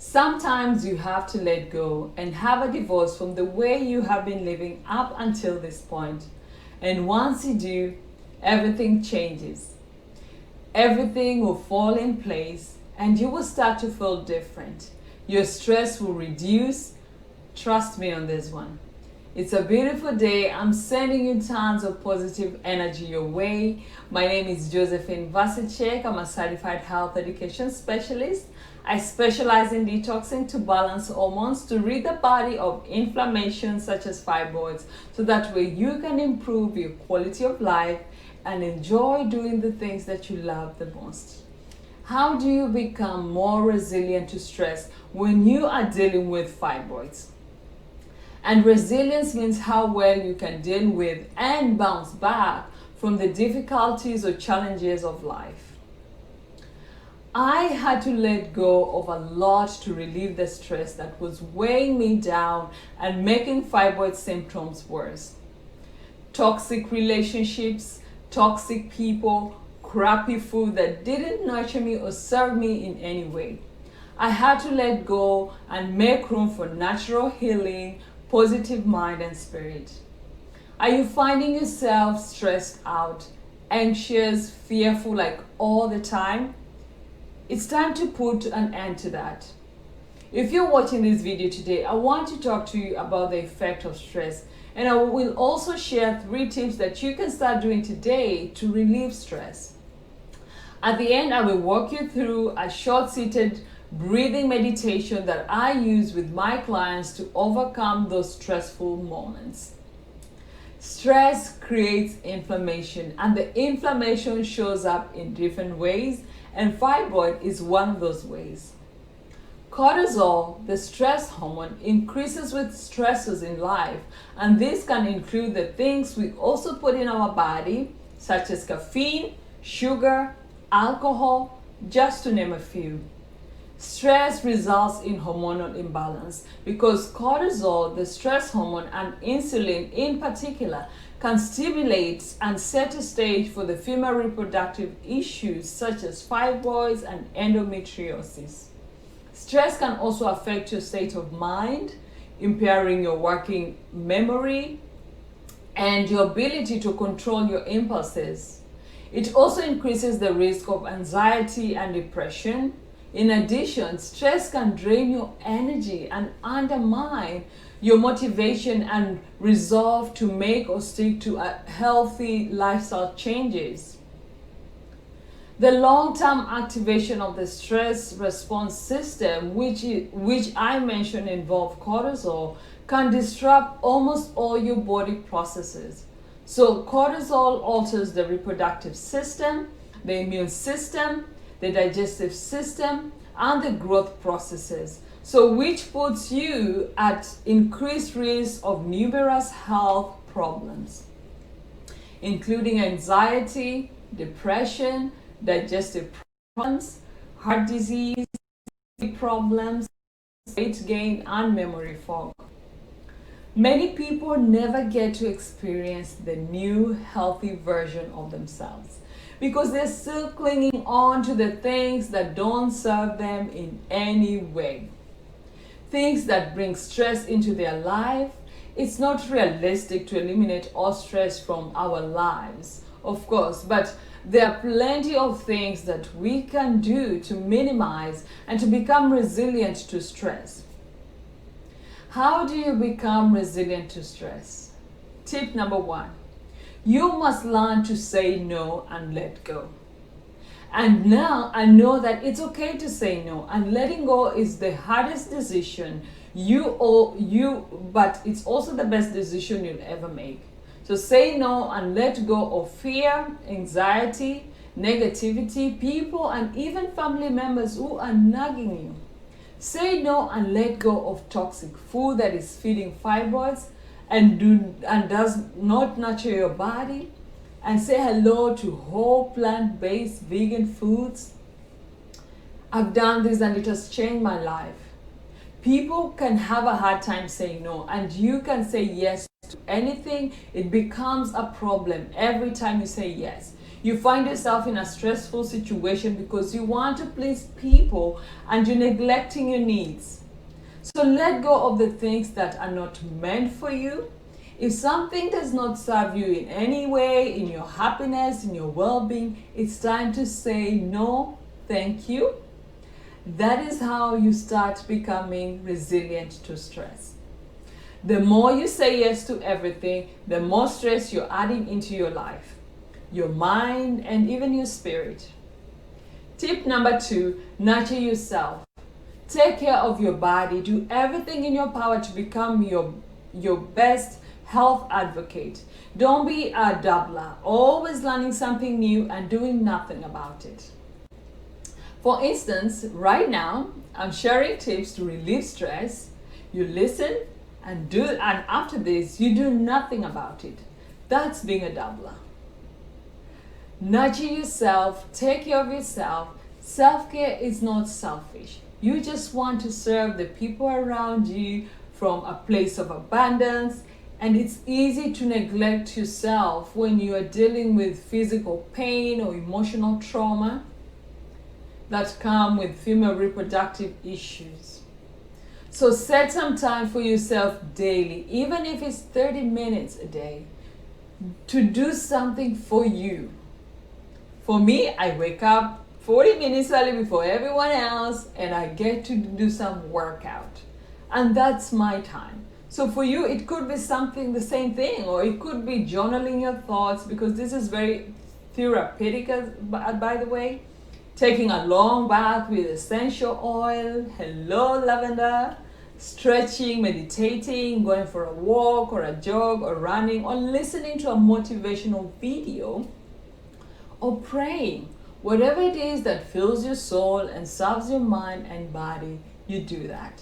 Sometimes you have to let go and have a divorce from the way you have been living up until this point. And once you do, everything changes. Everything will fall in place and you will start to feel different. Your stress will reduce. Trust me on this one. It's a beautiful day. I'm sending you tons of positive energy your way. My name is Josephine Vasicek. I'm a certified health education specialist. I specialize in detoxing to balance hormones to rid the body of inflammation such as fibroids, so that way you can improve your quality of life and enjoy doing the things that you love the most. How do you become more resilient to stress when you are dealing with fibroids? And resilience means how well you can deal with and bounce back from the difficulties or challenges of life. I had to let go of a lot to relieve the stress that was weighing me down and making fibroid symptoms worse. Toxic relationships, toxic people, crappy food that didn't nurture me or serve me in any way. I had to let go and make room for natural healing, positive mind and spirit. Are you finding yourself stressed out, anxious, fearful like all the time? It's time to put an end to that. If you're watching this video today, I want to talk to you about the effect of stress, and I will also share 3 tips that you can start doing today to relieve stress. At the end, I will walk you through a short seated breathing meditation that I use with my clients to overcome those stressful moments. Stress creates inflammation, and the inflammation shows up in different ways, and fibroid is one of those ways. Cortisol, the stress hormone, increases with stresses in life, and this can include the things we also put in our body, such as caffeine, sugar, alcohol, just to name a few. Stress results in hormonal imbalance because cortisol, the stress hormone, and insulin in particular can stimulate and set a stage for the female reproductive issues such as fibroids and endometriosis. Stress can also affect your state of mind, impairing your working memory and your ability to control your impulses. It also increases the risk of anxiety and depression. In addition, stress can drain your energy and undermine your motivation and resolve to make or stick to a healthy lifestyle changes. The long-term activation of the stress response system, which I mentioned involve cortisol, can disrupt almost all your body processes. So cortisol alters the reproductive system, the immune system, the digestive system, and the growth processes. So which puts you at increased risk of numerous health problems, including anxiety, depression, digestive problems, heart disease, problems, weight gain, and memory fog. Many people never get to experience the new healthy version of themselves because they're still clinging on to the things that don't serve them in any way. Things that bring stress into their life. It's not realistic to eliminate all stress from our lives, of course, but there are plenty of things that we can do to minimize and to become resilient to stress. How do you become resilient to stress? Tip number 1. You must learn to say no and let go. And now I know that it's okay to say no, and letting go is the hardest decision but it's also the best decision you'll ever make. So say no and let go of fear, anxiety, negativity, people, and even family members who are nagging you. Say no and let go of toxic food that is feeding fibroids and does not nurture your body. And say hello to whole plant-based vegan foods. I've done this and it has changed my life. People can have a hard time saying no, and you can say yes to anything. It becomes a problem every time you say yes. You find yourself in a stressful situation because you want to please people and you're neglecting your needs. So let go of the things that are not meant for you. If something does not serve you in any way, in your happiness, in your well-being, it's time to say no, thank you. That is how you start becoming resilient to stress. The more you say yes to everything, the more stress you're adding into your life, your mind, and even your spirit. Tip number 2, nurture yourself. Take care of your body. Do everything in your power to become your best health advocate. Don't be a dabbler, always learning something new and doing nothing about it. For instance, right now, I'm sharing tips to relieve stress. You listen and after this, you do nothing about it. That's being a dabbler. Nurture yourself, take care of yourself. Self-care is not selfish. You just want to serve the people around you from a place of abundance, and it's easy to neglect yourself when you are dealing with physical pain or emotional trauma that come with female reproductive issues. So set some time for yourself daily, even if it's 30 minutes a day, to do something for you. For me, I wake up 40 minutes early before everyone else and I get to do some workout. And that's my time. So for you, it could be something, the same thing, or it could be journaling your thoughts, because this is very therapeutic, by the way. Taking a long bath with essential oil, hello lavender, stretching, meditating, going for a walk or a jog or running, or listening to a motivational video, or praying. Whatever it is that fills your soul and serves your mind and body, you do that.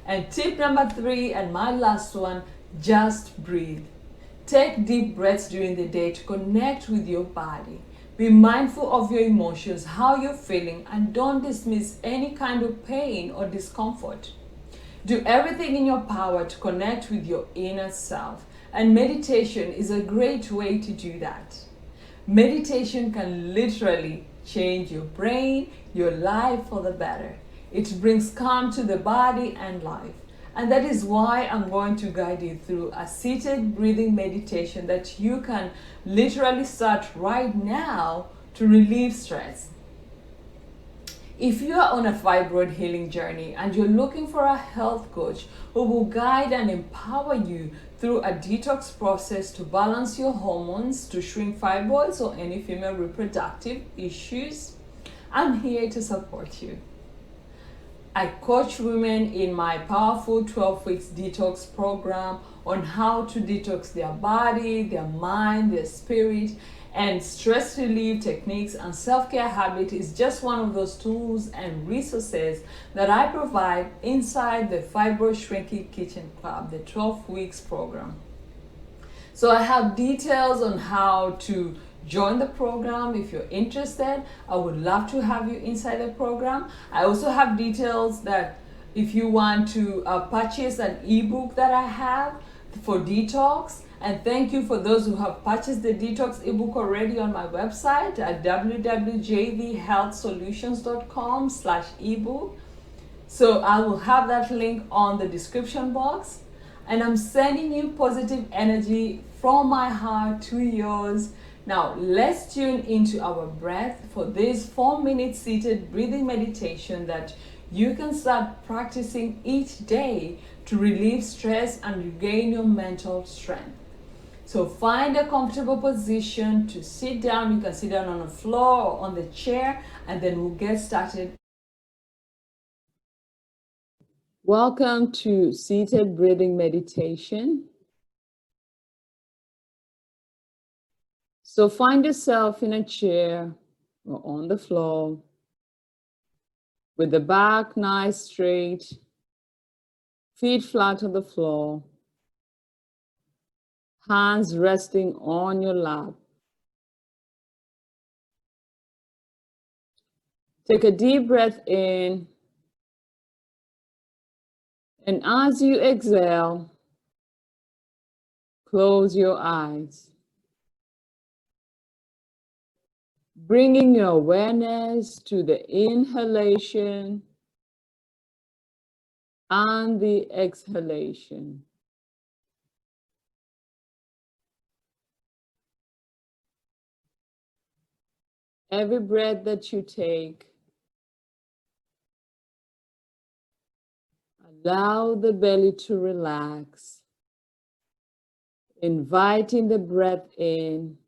And tip number 3, and my last one, just breathe. Take deep breaths during the day to connect with your body. Be mindful of your emotions, how you're feeling, and don't dismiss any kind of pain or discomfort. Do everything in your power to connect with your inner self, and meditation is a great way to do that. Meditation can literally change your brain, your life for the better. It brings calm to the body and life. And that is why I'm going to guide you through a seated breathing meditation that you can literally start right now to relieve stress. If you are on a fibroid healing journey and you're looking for a health coach who will guide and empower you through a detox process to balance your hormones, to shrink fibroids or any female reproductive issues, I'm here to support you. I coach women in my powerful 12 weeks detox program on how to detox their body, their mind, their spirit, and stress relief techniques and self-care habit is just one of those tools and resources that I provide inside the Fibroid Shrinking Kitchen Club, the 12 weeks program. So I have details on how to join the program. If you're interested, I would love to have you inside the program. I also have details that if you want to purchase an ebook that I have for detox. And thank you for those who have purchased the detox ebook already on my website at www.jvhealthsolutions.com/ebook. So I will have that link on the description box. And I'm sending you positive energy from my heart to yours. Now let's tune into our breath for this 4-minute seated breathing meditation that you can start practicing each day to relieve stress and regain your mental strength. So find a comfortable position to sit down. You can sit down on the floor or on the chair, and then we'll get started. Welcome to seated breathing meditation. So find yourself in a chair or on the floor with the back nice straight, feet flat on the floor, hands resting on your lap. Take a deep breath in, and as you exhale, close your eyes. Bringing your awareness to the inhalation and the exhalation. Every breath that you take, allow the belly to relax, inviting the breath in,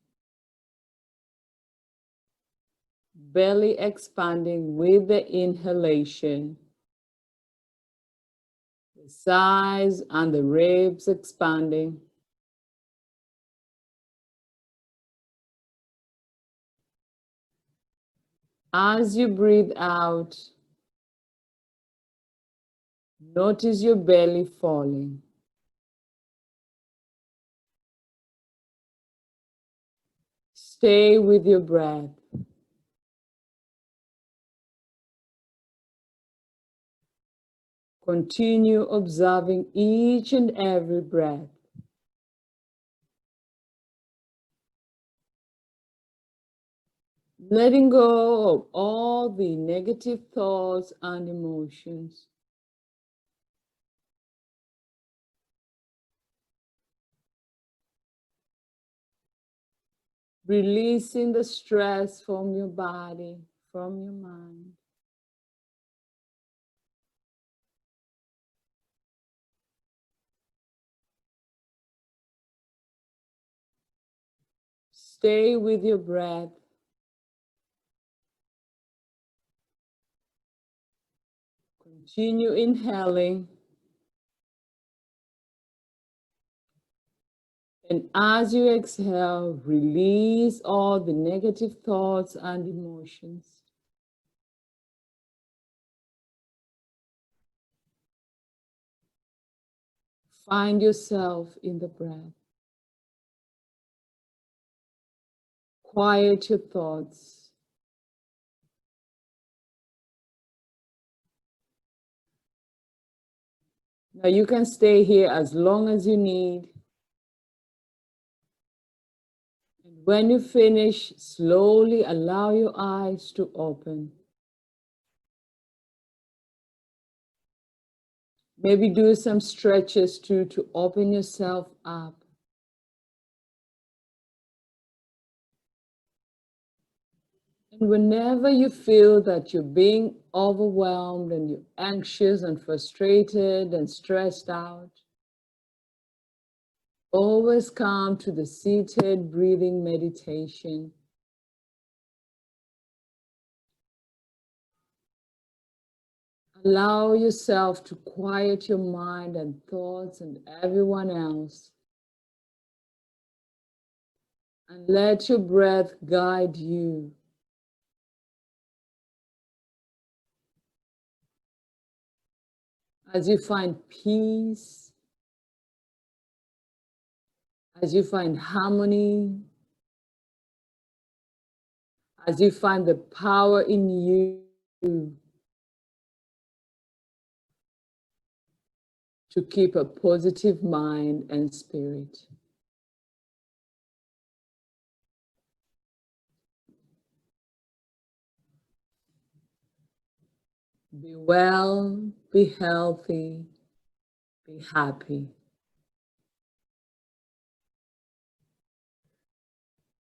belly expanding with the inhalation, the sides and the ribs expanding. As you breathe out, notice your belly falling. Stay with your breath. Continue observing each and every breath. Letting go of all the negative thoughts and emotions. Releasing the stress from your body, from your mind. Stay with your breath. Continue inhaling. And as you exhale, release all the negative thoughts and emotions. Find yourself in the breath. Quiet your thoughts. Now you can stay here as long as you need. And when you finish, slowly allow your eyes to open. Maybe do some stretches too to open yourself up. And whenever you feel that you're being overwhelmed and you're anxious and frustrated and stressed out, always come to the seated breathing meditation. Allow yourself to quiet your mind and thoughts and everyone else. And let your breath guide you. As you find peace, as you find harmony, as you find the power in you to keep a positive mind and spirit. Be well, be healthy, be happy.